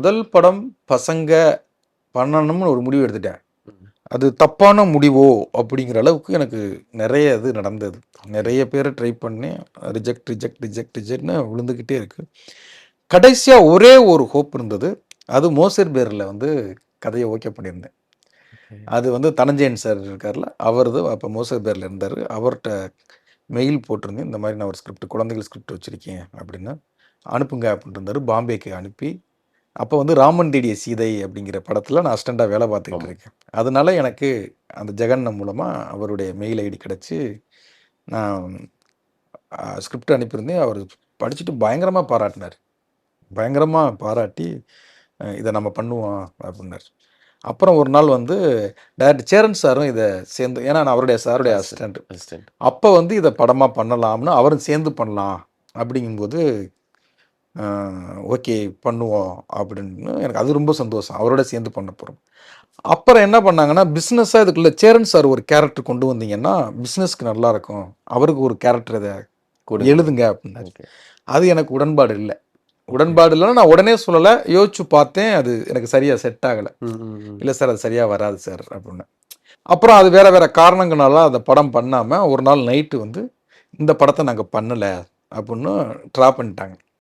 முதல் படம் பசங்க பண்ணணும்னு ஒரு முடிவு எடுத்துட்டேன். அது தப்பான முடிவோ அப்படிங்கிற அளவுக்கு எனக்கு நிறைய இது நடந்தது. நிறைய பேரை ட்ரை பண்ணேன். ரிஜெக்ட்னு விழுந்துக்கிட்டே இருக்கு. கடைசியா ஒரே ஒரு ஹோப் இருந்தது. அது மோசர் பேரில் வந்து கதையை ஓகே பண்ணியிருந்தேன். அது வந்து தனஞ்சயன் சார் இருக்கார்ல, அவரது அப்போ மோசர் பேரில் இருந்தார். அவர்கிட்ட மெயில் போட்டிருந்தேன். இந்த மாதிரி நான் ஒரு ஸ்கிரிப்ட் குழந்தைகள் ஸ்கிரிப்ட் வச்சுருக்கேன் அப்படின்னு. அனுப்புங்க அப்படின்ட்டு இருந்தார். பாம்பேக்கு அனுப்பி அப்போ வந்து ராமன் தேடிய சீதை அப்படிங்கிற படத்தில் நான் அசிஸ்டண்ட்டாக வேலை பார்த்துக்கிட்டு இருக்கேன். அதனால எனக்கு அந்த ஜெகன் மூலமாக அவருடைய மெயில் ஐடி கிடச்சி நான் ஸ்கிரிப்ட் அனுப்பியிருந்தேன். அவர் படிச்சுட்டு பயங்கரமாக பாராட்டினார். பயங்கரமாக பாராட்டி இதை நம்ம பண்ணுவோம் அப்படின்னார். அப்புறம் ஒரு நாள் வந்து டைரக்டர் சேரன் சாரும் இதை சேர்ந்து, ஏன்னா நான் அவருடைய சாருடைய அசிஸ்டண்ட், அப்போ வந்து இதை படமாக பண்ணலாம்னு அவரும் சேர்ந்து பண்ணலாம் அப்படிங்கும்போது ஓகே பண்ணுவோம் அப்படின்னு எனக்கு அது ரொம்ப சந்தோஷம். அவரோட சேர்ந்து பண்ண போகிறோம். அப்புறம் என்ன பண்ணாங்கன்னா, பிஸ்னஸாக இதுக்குள்ளே சேரன் சார் ஒரு கேரக்டர் கொண்டு வந்தீங்கன்னா பிஸ்னஸ்க்கு நல்லாயிருக்கும், அவருக்கு ஒரு கேரக்டர் இதை எழுதுங்க அப்படின்னாரு. அது எனக்கு உடன்பாடு இல்லை. உடன்பாடு இல்லைன்னா நான் உடனே சொல்லலை, யோசிச்சு பார்த்தேன். அது எனக்கு சரியாக செட் ஆகலை. இல்லை சார் அது சரியாக வராது சார் அப்படின்னு. அப்புறம் அது வேறு வேறு காரணங்களால அந்த படம் பண்ணாமல் ஒரு நாள் நைட்டு வந்து இந்த படத்தை நாங்கள் பண்ணலை அப்படின்னு ட்ரா பண்ணிட்டாங்க.